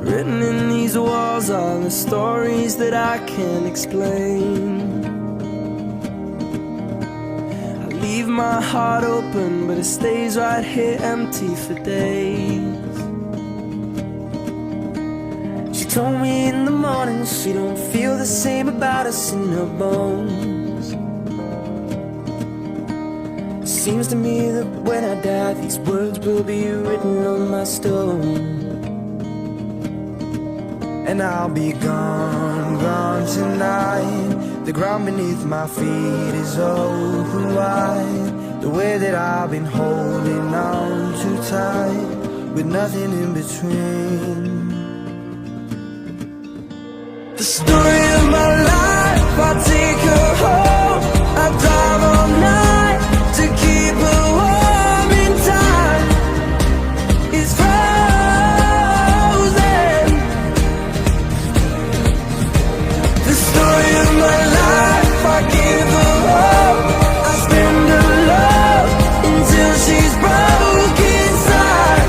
Written in these walls are the stories that I can't explain. I leave my heart open, but it stays right here empty for days. She told me in the morning she don't feel the same about us in her bones. It seems to me that when I die, these words will be written on my stone. And I'll be gone, gone tonight. The ground beneath my feet is open wide. The way that I've been holding on too tight, with nothing in between. The story of my life, I take her home. I drive all night to keep her warm in time. It's frozen. The story of my life, I give her hope. I spend her love until she's broke inside.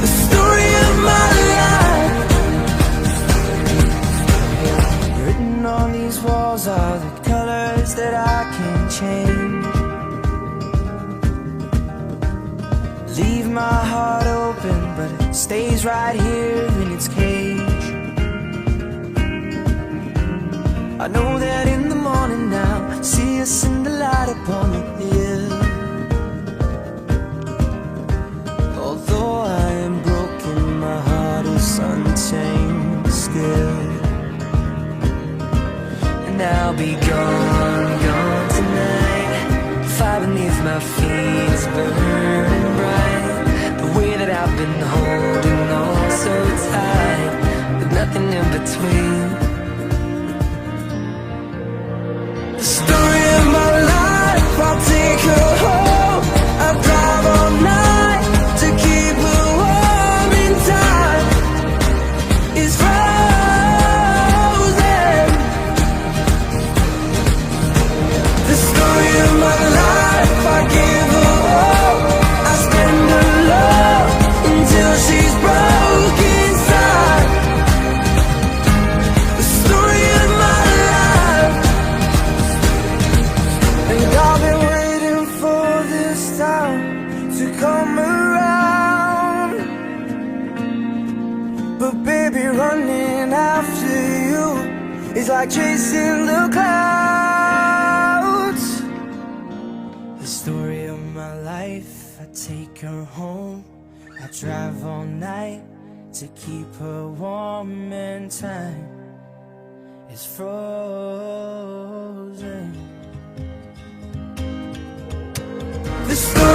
The story of my life. Written on these walls are the colors that I can't change. Leave my heart open, but it stays right here in its cage. I know that in the morning now, see us in the light upon the hill. Although I am broken, my heart is untamed still. And I'll be gone, gone tonight. Fire beneath my feet is burning bright. The way that I've been holding on so tight, with nothing in between. The story of my life, I'll take her home. I drive all night to keep her warm in time. It's frozen. The story of my life, I give her hope. I spend her love until she's broke inside. The story of my life. And I've been waiting for this time to come around. But baby, running after you is like chasing the clouds. The story of my life, I take her home. I drive all night to keep her warm and time is frozen. The story